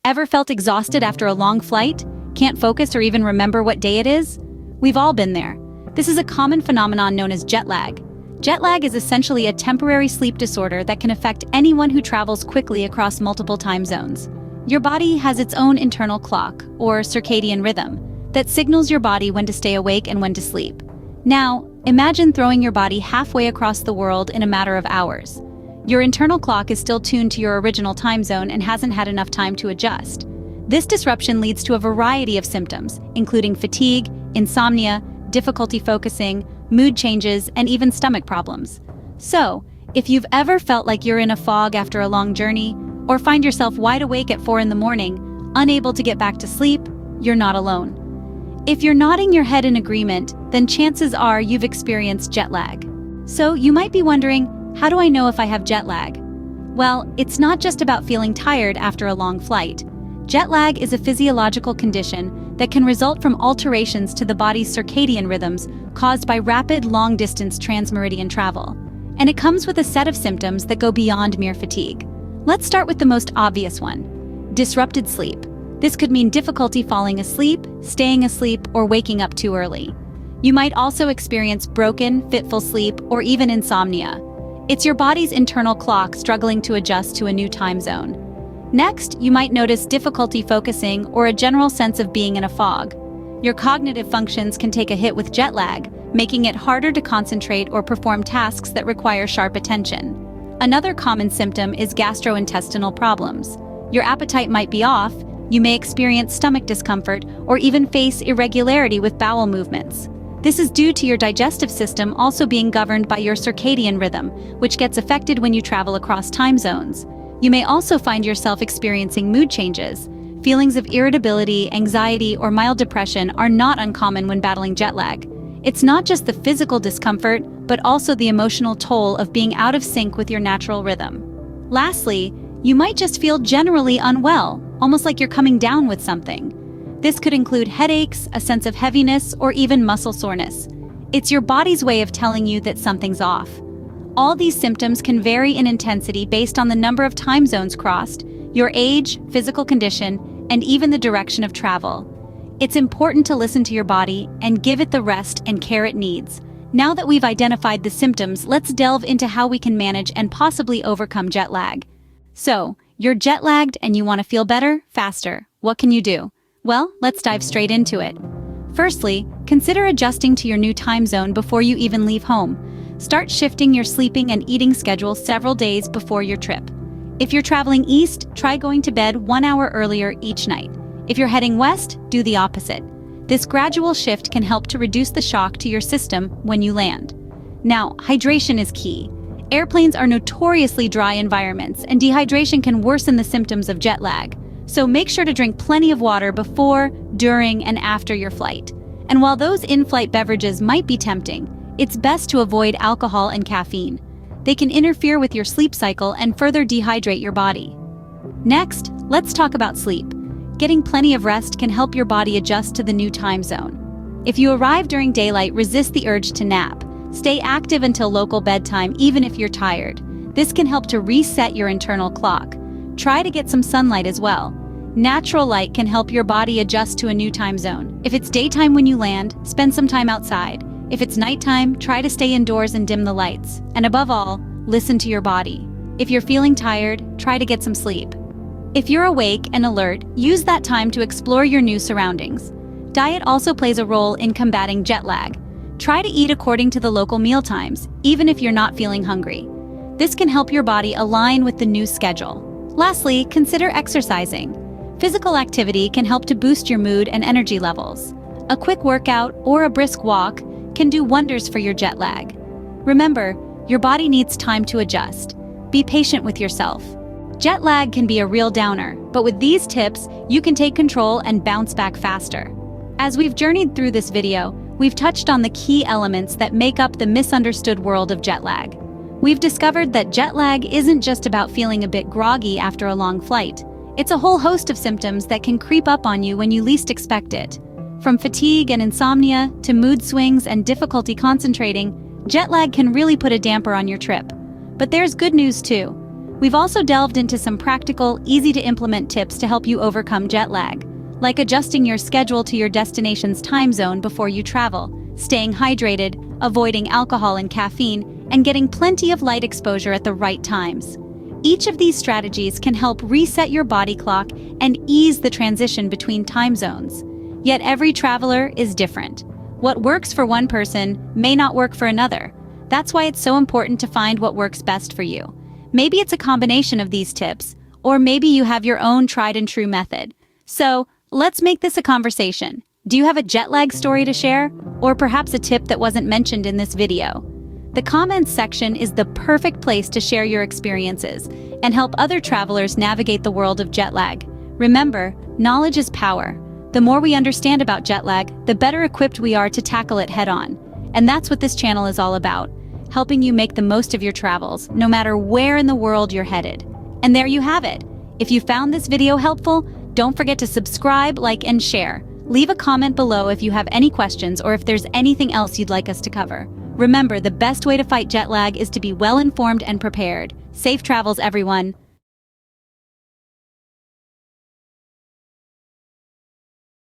Ever felt exhausted after a long flight? Can't focus or even remember what day it is? We've all been there. This is a common phenomenon known as jet lag. Jet lag is essentially a temporary sleep disorder that can affect anyone who travels quickly across multiple time zones. Your body has its own internal clock, or circadian rhythm, that signals your body when to stay awake and when to sleep. Now, imagine throwing your body halfway across the world in a matter of hours. Your internal clock is still tuned to your original time zone and hasn't had enough time to adjust. This disruption leads to a variety of symptoms, including fatigue, insomnia, difficulty focusing, mood changes, and even stomach problems. So, if you've ever felt like you're in a fog after a long journey, or find yourself wide awake at 4 a.m, unable to get back to sleep, you're not alone. If you're nodding your head in agreement, then chances are you've experienced jet lag. So you might be wondering, how do I know if I have jet lag? Well, it's not just about feeling tired after a long flight. Jet lag is a physiological condition that can result from alterations to the body's circadian rhythms caused by rapid, long-distance transmeridian travel. And it comes with a set of symptoms that go beyond mere fatigue. Let's start with the most obvious one: disrupted sleep. This could mean difficulty falling asleep, staying asleep, or waking up too early. You might also experience broken, fitful sleep, or even insomnia. It's your body's internal clock struggling to adjust to a new time zone. Next, you might notice difficulty focusing or a general sense of being in a fog. Your cognitive functions can take a hit with jet lag, making it harder to concentrate or perform tasks that require sharp attention. Another common symptom is gastrointestinal problems. Your appetite might be off, you may experience stomach discomfort, or even face irregularity with bowel movements. This is due to your digestive system also being governed by your circadian rhythm, which gets affected when you travel across time zones. You may also find yourself experiencing mood changes. Feelings of irritability, anxiety, or mild depression are not uncommon when battling jet lag. It's not just the physical discomfort, but also the emotional toll of being out of sync with your natural rhythm. Lastly, you might just feel generally unwell, almost like you're coming down with something. This could include headaches, a sense of heaviness, or even muscle soreness. It's your body's way of telling you that something's off. All these symptoms can vary in intensity based on the number of time zones crossed, your age, physical condition, and even the direction of travel. It's important to listen to your body and give it the rest and care it needs. Now that we've identified the symptoms, let's delve into how we can manage and possibly overcome jet lag. So, you're jet lagged and you want to feel better, faster. What can you do? Well, let's dive straight into it. Firstly, consider adjusting to your new time zone before you even leave home. Start shifting your sleeping and eating schedule several days before your trip. If you're traveling east, try going to bed 1 hour earlier each night. If you're heading west, do the opposite. This gradual shift can help to reduce the shock to your system when you land. Now, hydration is key. Airplanes are notoriously dry environments, and dehydration can worsen the symptoms of jet lag. So make sure to drink plenty of water before, during, and after your flight. And while those in-flight beverages might be tempting, it's best to avoid alcohol and caffeine. They can interfere with your sleep cycle and further dehydrate your body. Next, let's talk about sleep. Getting plenty of rest can help your body adjust to the new time zone. If you arrive during daylight, resist the urge to nap. Stay active until local bedtime, even if you're tired. This can help to reset your internal clock. Try to get some sunlight as well. Natural light can help your body adjust to a new time zone. If it's daytime when you land, spend some time outside. If it's nighttime, try to stay indoors and dim the lights. And above all, listen to your body. If you're feeling tired, try to get some sleep. If you're awake and alert, use that time to explore your new surroundings. Diet also plays a role in combating jet lag. Try to eat according to the local meal times, even if you're not feeling hungry. This can help your body align with the new schedule. Lastly, consider exercising. Physical activity can help to boost your mood and energy levels. A quick workout or a brisk walk can do wonders for your jet lag. Remember, your body needs time to adjust. Be patient with yourself. Jet lag can be a real downer, but with these tips, you can take control and bounce back faster. As we've journeyed through this video, we've touched on the key elements that make up the misunderstood world of jet lag. We've discovered that jet lag isn't just about feeling a bit groggy after a long flight. It's a whole host of symptoms that can creep up on you when you least expect it. From fatigue and insomnia to mood swings and difficulty concentrating, jet lag can really put a damper on your trip. But there's good news too. We've also delved into some practical, easy-to-implement tips to help you overcome jet lag, like adjusting your schedule to your destination's time zone before you travel, staying hydrated, avoiding alcohol and caffeine, and getting plenty of light exposure at the right times. Each of these strategies can help reset your body clock and ease the transition between time zones. Yet every traveler is different. What works for one person may not work for another. That's why it's so important to find what works best for you. Maybe it's a combination of these tips, or maybe you have your own tried-and-true method. So, let's make this a conversation. Do you have a jet lag story to share? Or perhaps a tip that wasn't mentioned in this video? The comments section is the perfect place to share your experiences and help other travelers navigate the world of jet lag. Remember, knowledge is power. The more we understand about jet lag, the better equipped we are to tackle it head-on. And that's what this channel is all about, helping you make the most of your travels, no matter where in the world you're headed. And there you have it. If you found this video helpful, don't forget to subscribe, like, and share. Leave a comment below if you have any questions or if there's anything else you'd like us to cover. Remember, the best way to fight jet lag is to be well-informed and prepared. Safe travels, everyone.